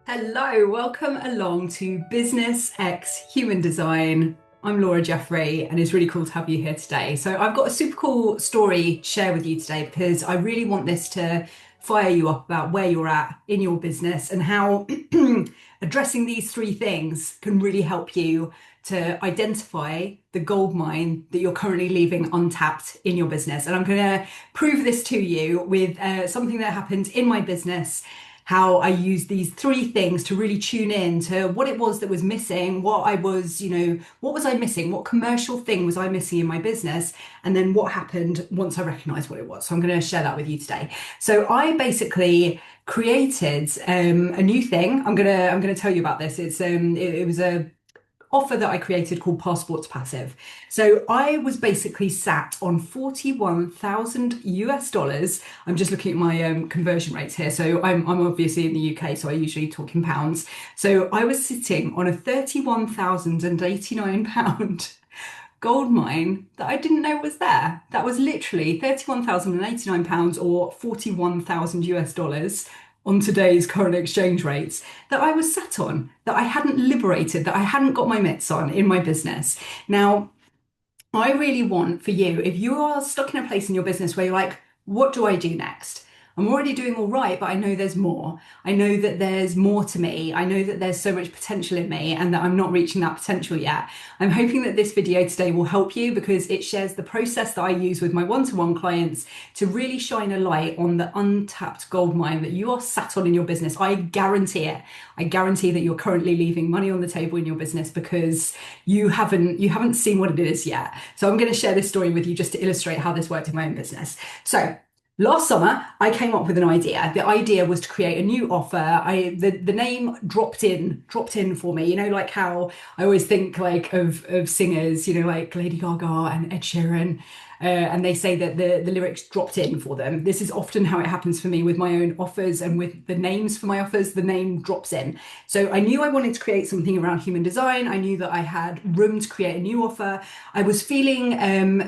Hello, welcome along to Business X Human Design. I'm Laura Jeffrey, and it's really cool to have you here today. So, I've got a super cool story to share with you today because I really want this to fire you up about where you're at in your business and how addressing these three things can really help you to identify the gold mine that you're currently leaving untapped in your business. And I'm going to prove this to you with something that happened in my business, how I used these three things to really tune in to what it was that was missing, what I was, what was I missing? What commercial thing was I missing in my business? And then what happened once I recognized what it was. So I'm going to share that with you today. So I basically created a new thing. I'm gonna tell you about this. It was a offer that I created called Passports Passive. So I was basically sat on 41,000 US dollars. I'm just looking at my conversion rates here. So I'm obviously in the UK, so I usually talk in pounds. So I was sitting on a 31,089 pound gold mine that I didn't know was there. That was literally 31,089 pounds or 41,000 US dollars on today's current exchange rates that I was sat on, that I hadn't liberated, that I hadn't got my mitts on in my business. Now, I really want for you, if you are stuck in a place in your business where you're like, what do I do next? I'm already doing all right, but I know there's more. I know that there's more to me. I know that there's so much potential in me and that I'm not reaching that potential yet. I'm hoping that this video today will help you because it shares the process that I use with my one-to-one clients to really shine a light on the untapped gold mine that you are sat on in your business. I guarantee it. I guarantee that you're currently leaving money on the table in your business because you haven't seen what it is yet. So I'm going to share this story with you just to illustrate how this worked in my own business. So last summer, I came up with an idea. The idea was to create a new offer. The name dropped in for me. You know, like how I always think like of singers, like Lady Gaga and Ed Sheeran. And they say that the lyrics dropped in for them. This is often how it happens for me with my own offers and with the names for my offers, the name drops in. So I knew I wanted to create something around human design. I knew that I had room to create a new offer. I was feeling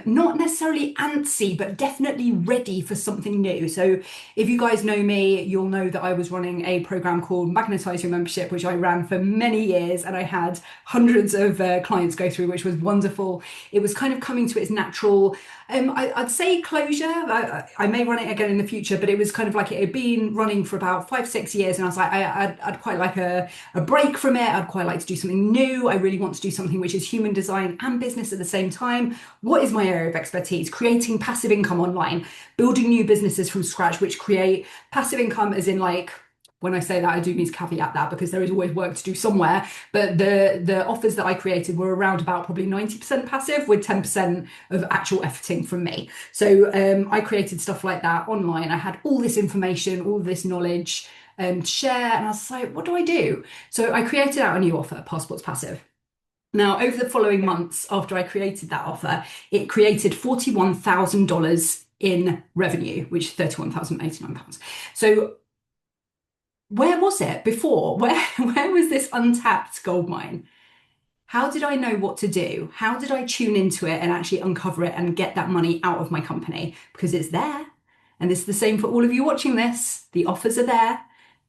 not necessarily antsy, but definitely ready for something new. So if you guys know me, you'll know that I was running a program called Magnetize Your Membership, which I ran for many years, and I had hundreds of clients go through, which was wonderful. It was kind of coming to its natural, I'd say closure. I may run it again in the future, but it was kind of like it had been running for about 5, 6 years, and I was like, I'd quite like a break from it. I'd quite like to do something new. I really want to do something which is human design and business at the same time. What is my area of expertise? Creating passive income online, building new businesses from scratch, which create passive income as in like, when I say that, I do need to caveat that because there is always work to do somewhere. But the offers that I created were around about probably 90% passive with 10% of actual efforting from me. So I created stuff like that online. I had all this information, all this knowledge to share. And I was like, what do I do? So I created out a new offer, Passports Passive. Now, over the following months after I created that offer, it created $41,000 in revenue, which is £31,089. So where was it before? Where was this untapped gold mine? How did I know what to do? How did I tune into it and actually uncover it and get that money out of my company? Because it's there. And it's the same for all of you watching this. The offers are there.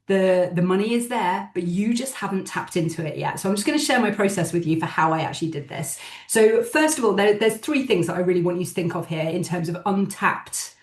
The money is there, but you just haven't tapped into it yet. So I'm just going to share my process with you for how I actually did this. So first of all, there's three things that I really want you to think of here in terms of untapped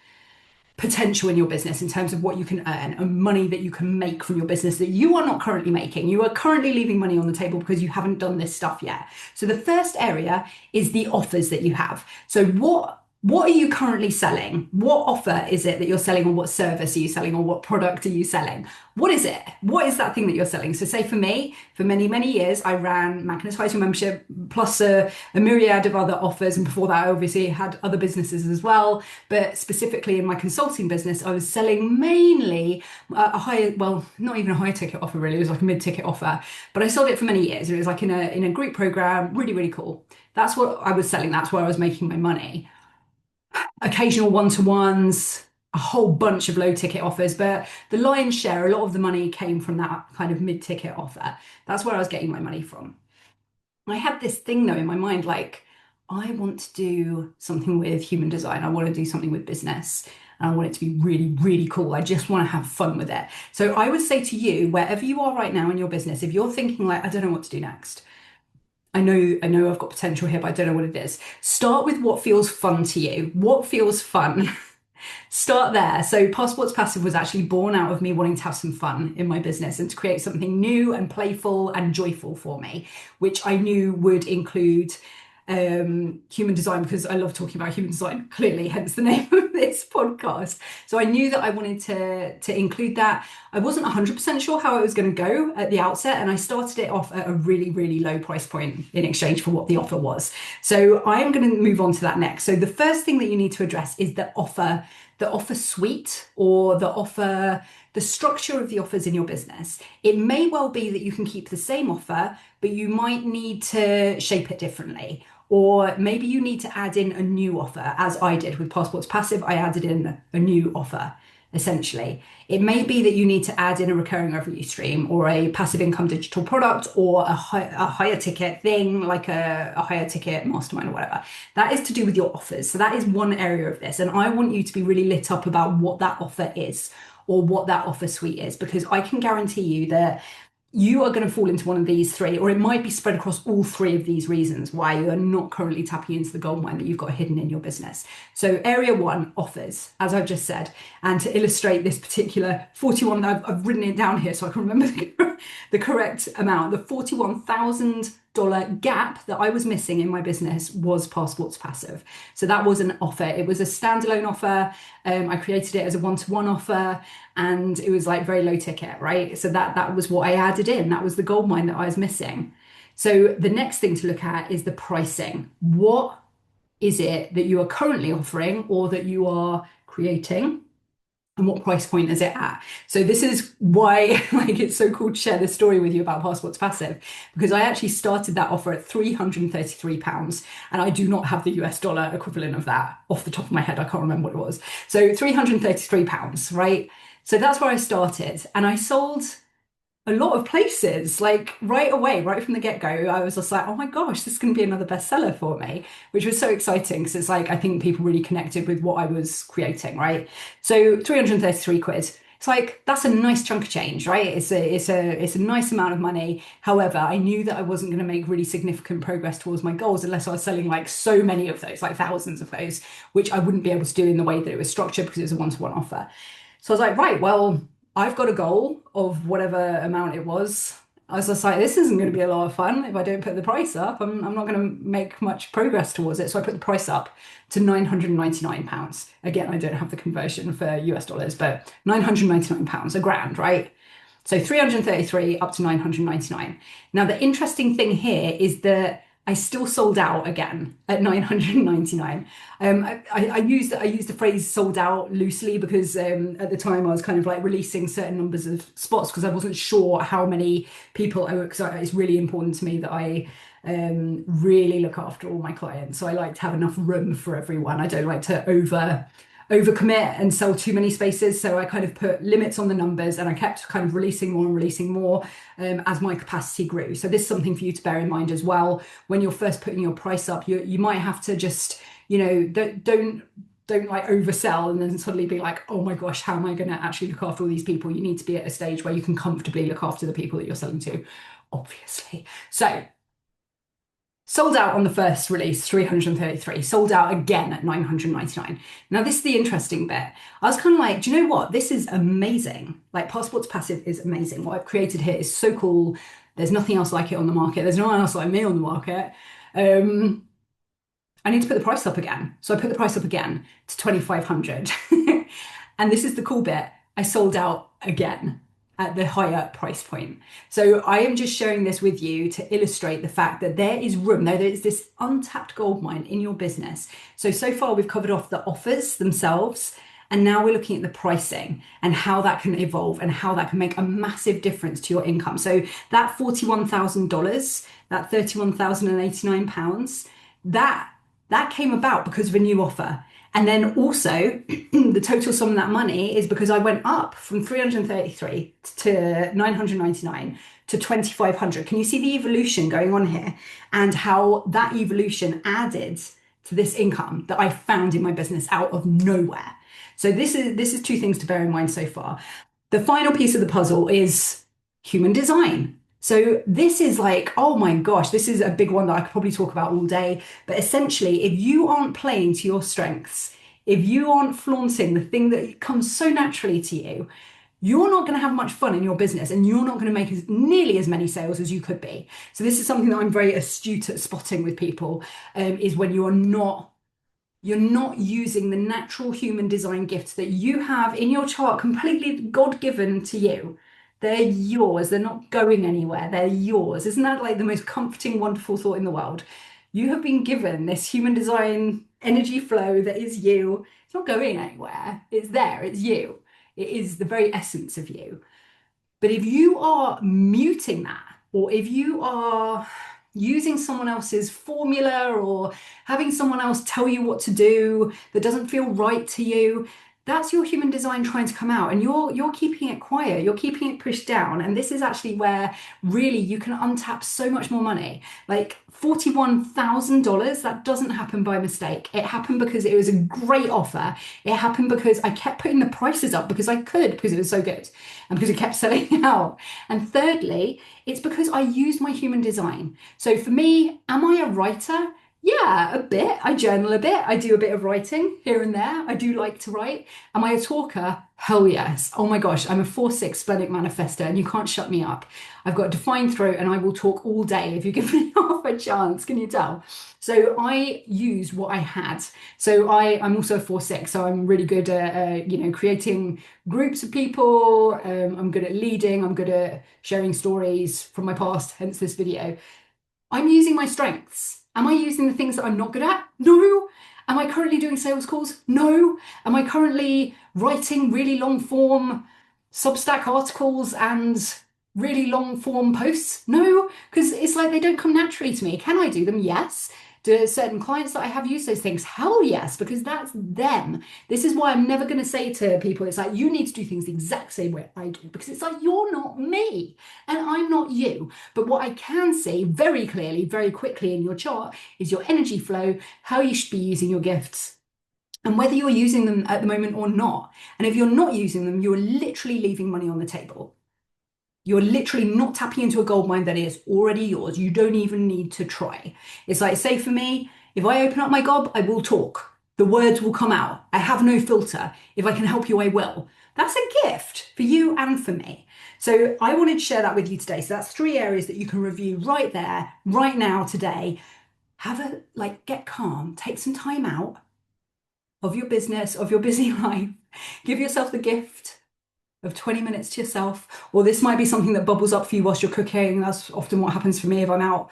potential in your business, in terms of what you can earn and money that you can make from your business that you are not currently making. You are currently leaving money on the table because you haven't done this stuff yet. So the first area is the offers that you have. So what are you currently selling? What offer is it that you're selling, or what service are you selling, or what product are you selling? What is it? What is that thing that you're selling? So say for me, for many, many years, I ran Magnetize Your Membership plus a myriad of other offers. And before that, I obviously had other businesses as well. But specifically in my consulting business, I was selling mainly a higher, well, not even a high ticket offer really, it was like a mid-ticket offer. But I sold it for many years. It was like in a group program, really, really cool. That's what I was selling. That's where I was making my money. Occasional one-to-ones, a whole bunch of low ticket offers, but the lion's share, a lot of the money came from that kind of mid-ticket offer. That's where I was getting my money from. I had this thing though in my mind, like, I want to do something with human design. I want to do something with business. and I want it to be really, really cool. I just want to have fun with it. So I would say to you, wherever you are right now in your business, if you're thinking like, I don't know what to do next. I know I've got potential here, but I don't know what it is. Start with what feels fun to you. What feels fun? Start there. So Passports Passive was actually born out of me wanting to have some fun in my business and to create something new and playful and joyful for me, which I knew would include human design because I love talking about human design, clearly, hence the name of this podcast. So I knew that I wanted to include that. I wasn't 100% sure how it was going to go at the outset, and I started it off at a really, really low price point in exchange for what the offer was. So I am going to move on to that next. So the first thing that you need to address is the offer suite or the structure of the offers in your business. It may well be that you can keep the same offer, but you might need to shape it differently. Or maybe you need to add in a new offer, as I did with Passports Passive. I added in a new offer, essentially. It may be that you need to add in a recurring revenue stream or a passive income digital product or a higher ticket thing, like a higher ticket mastermind or whatever. That is to do with your offers. So that is one area of this. And I want you to be really lit up about what that offer is or what that offer suite is, because I can guarantee you that you are going to fall into one of these three, or it might be spread across all three of these reasons why you are not currently tapping into the gold mine that you've got hidden in your business. So area one, offers, as I've just said. And to illustrate this particular 41, I've written it down here so I can remember the correct amount. The $41,000 gap that I was missing in my business was Passports Passive. So that was an offer. It was a standalone offer. I created it as a one-to-one offer, and it was like very low ticket, right? So that was what I added in. That was the gold mine that I was missing. So the next thing to look at is the pricing. What is it that you are currently offering or that you are creating? And what price point is it at? So this is why like it's so cool to share this story with you about Passports Passive, because I actually started that offer at £333, and I do not have the US dollar equivalent of that off the top of my head. I can't remember what it was. So £333, right? So that's where I started, and I sold a lot of places, like right away, right from the get-go. I was just like, oh my gosh, this is going to be another bestseller for me, which was so exciting because it's like I think people really connected with what I was creating, right? So 333 quid. It's like that's a nice chunk of change, right? It's a nice amount of money. However, I knew that I wasn't going to make really significant progress towards my goals unless I was selling like so many of those, like thousands of those, which I wouldn't be able to do in the way that it was structured because it was a one-to-one offer. So I was like, right, well, I've got a goal of whatever amount it was. I was just like, this isn't going to be a lot of fun if I don't put the price up. I'm not going to make much progress towards it. So I put the price up to £999. Again, I don't have the conversion for US dollars, but £999, a grand, right? So 333 up to 999. Now, the interesting thing here is that I still sold out again at 999. I used the phrase sold out loosely because at the time I was kind of like releasing certain numbers of spots because I wasn't sure how many people I would, because it's really important to me that I really look after all my clients. So I like to have enough room for everyone. I don't like to overcommit and sell too many spaces. So I kind of put limits on the numbers and I kept kind of releasing more and releasing more as my capacity grew. So this is something for you to bear in mind as well. When you're first putting your price up, you might have to just, don't like oversell and then suddenly be like, oh my gosh, how am I going to actually look after all these people? You need to be at a stage where you can comfortably look after the people that you're selling to, obviously. So sold out on the first release, 333. Sold out again at 999. Now, this is the interesting bit. I was kind of like, do you know what? This is amazing. Like, Passports Passive is amazing. What I've created here is so cool. There's nothing else like it on the market. There's no one else like me on the market. I need to put the price up again. So I put the price up again to 2,500. And this is the cool bit. I sold out again at the higher price point. So I am just sharing this with you to illustrate the fact that there is room, there is this untapped gold mine in your business. So far we've covered off the offers themselves, and now we're looking at the pricing and how that can evolve and how that can make a massive difference to your income. So that $41,000, that £31,089, that came about because of a new offer. And then also the total sum of that money is because I went up from 333 to 999 to 2,500. Can you see the evolution going on here and how that evolution added to this income that I found in my business out of nowhere? So this is two things to bear in mind so far. The final piece of the puzzle is human design. So this is like, oh my gosh, this is a big one that I could probably talk about all day. But essentially, if you aren't playing to your strengths, if you aren't flaunting the thing that comes so naturally to you, you're not going to have much fun in your business and you're not going to make nearly as many sales as you could be. So this is something that I'm very astute at spotting with people, is when you're not using the natural human design gifts that you have in your chart, completely God-given to you. They're yours. They're not going anywhere. They're yours. Isn't that like the most comforting, wonderful thought in the world? You have been given this human design energy flow that is you. It's not going anywhere. It's there. It's you. It is the very essence of you. But if you are muting that, or if you are using someone else's formula or having someone else tell you what to do that doesn't feel right to you, that's your human design trying to come out, and you're keeping it quiet, you're keeping it pushed down. And this is actually where really you can untap so much more money. Like $41,000, that doesn't happen by mistake. It happened because it was a great offer. It happened because I kept putting the prices up because I could, because it was so good, and because it kept selling out. And thirdly, it's because I used my human design. So for me, am I a writer? Yeah, a bit. I journal a bit. I do a bit of writing here and there. I do like to write. Am I a talker? Hell yes. Oh my gosh, I'm a 4/6 splenic manifester and you can't shut me up. I've got a defined throat and I will talk all day if you give me half a chance. Can you tell? So I used what I had. So I'm also a 4/6, so I'm really good at creating groups of people. I'm good at leading. I'm good at sharing stories from my past, hence this video. I'm using my strengths. Am I using the things that I'm not good at? No. Am I currently doing sales calls? No. Am I currently writing really long form Substack articles and really long form posts? No, because it's like they don't come naturally to me. Can I do them? Yes. Do certain clients that I have use those things? Hell yes, because that's them. This is why I'm never going to say to people, it's like, you need to do things the exact same way I do, because it's like, you're not me and I'm not you. But what I can see very clearly, very quickly in your chart is your energy flow, how you should be using your gifts, and whether you're using them at the moment or not. And if you're not using them, you're literally leaving money on the table. You're literally not tapping into a gold mine that is already yours. You don't even need to try. It's like, say for me, if I open up my gob, I will talk. The words will come out. I have no filter. If I can help you, I will. That's a gift for you and for me. So I wanted to share that with you today. So that's 3 areas that you can review right there, right now, today. Get calm, take some time out of your business, of your busy life. Give yourself the gift of 20 minutes to yourself. Or this might be something that bubbles up for you whilst you're cooking. That's often what happens for me if I'm out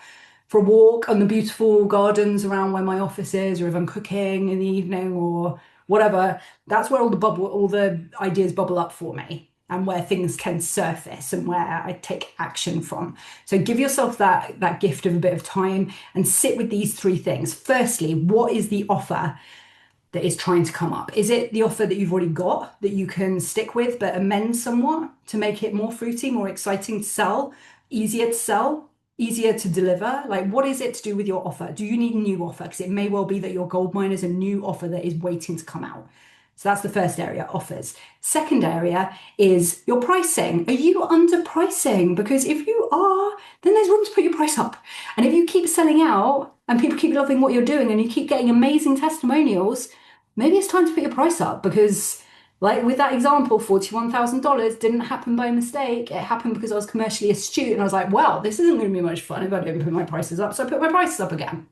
for a walk on the beautiful gardens around where my office is, or if I'm cooking in the evening or whatever. That's where all the ideas bubble up for me, and where things can surface and where I take action from. So give yourself that gift of a bit of time and sit with these 3 things. Firstly, what is the offer that is trying to come up? Is it the offer that you've already got that you can stick with but amend somewhat to make it more fruity, more exciting to sell, easier to deliver? Like, what is it to do with your offer? Do you need a new offer? Because it may well be that your gold mine is a new offer that is waiting to come out. So that's the first area, offers. Second area is your pricing. Are you underpricing? Because if you are, then there's room to put your price up. And if you keep selling out and people keep loving what you're doing and you keep getting amazing testimonials, maybe it's time to put your price up. Because like with that example, $41,000 didn't happen by mistake. It happened because I was commercially astute and I was like, well, this isn't going to be much fun if I don't put my prices up. So I put my prices up again.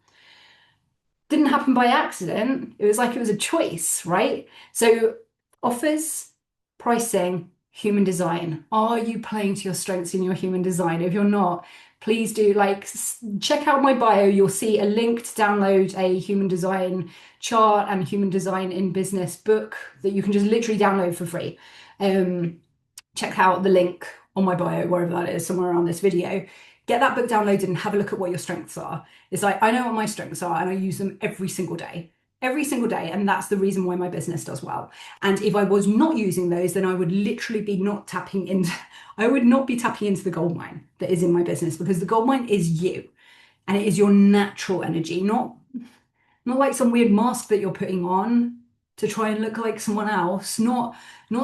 Didn't happen by accident. It was like it was a choice, right? So offers, pricing, human design. Are you playing to your strengths in your human design? If you're not, please do check out my bio. You'll see a link to download a human design chart and human design in business book that you can just literally download for free. Check out the link on my bio, wherever that is, somewhere around this video. Get that book downloaded and have a look at what your strengths are. It's like, I know what my strengths are and I use them every single day. Every single day. And that's the reason why my business does well. And if I was not using those, then I would literally be I would not be tapping into the gold mine that is in my business, because the gold mine is you. And it is your natural energy, not like some weird mask that you're putting on to try and look like someone else, not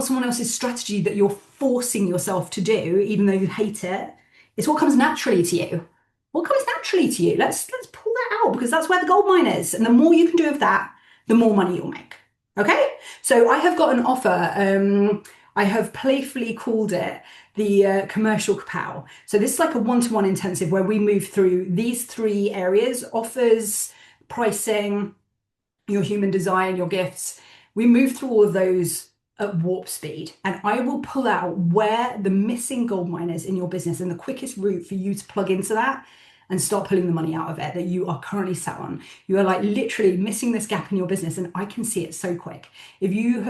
someone else's strategy that you're forcing yourself to do, even though you hate it. It's what comes naturally to you. What comes naturally to you? Let's pull that out because that's where the gold mine is. And the more you can do of that, the more money you'll make. Okay? So I have got an offer. I have playfully called it the commercial kapow. So this is like a one-to-one intensive where we move through these three areas: offers, pricing, your human design, your gifts. We move through all of those at warp speed, and I will pull out where the missing gold mine is in your business and the quickest route for you to plug into that and start pulling the money out of it that you are currently sat on. You are like literally missing this gap in your business, and I can see it so quick. If you've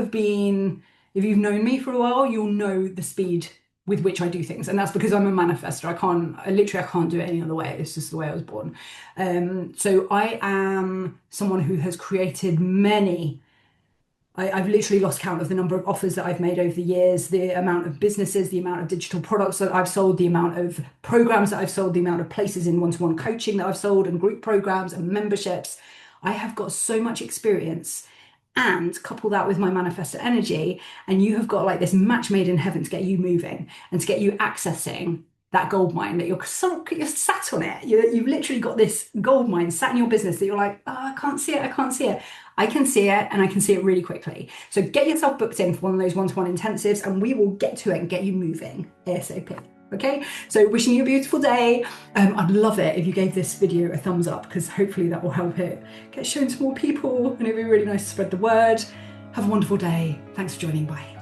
known me for a while, you'll know the speed with which I do things. And that's because I'm a manifestor. I can't do it any other way. It's just the way I was born. So I am someone who has created I've literally lost count of the number of offers that I've made over the years, the amount of businesses, the amount of digital products that I've sold, the amount of programs that I've sold, the amount of places in one-to-one coaching that I've sold, and group programs and memberships. I have got so much experience, and couple that with my manifestor energy, and you have got like this match made in heaven to get you moving and to get you accessing that gold mine that you're sat on it. You've literally got this gold mine sat in your business that you're like, oh, I can't see it. I can see it, and I can see it really quickly. So get yourself booked in for one of those one-to-one intensives, and we will get to it and get you moving ASAP. Okay, so wishing you a beautiful day. I'd love it if you gave this video a thumbs up, because hopefully that will help it get shown to more people, and it'd be really nice to spread the word. Have a wonderful day. Thanks for joining. Bye.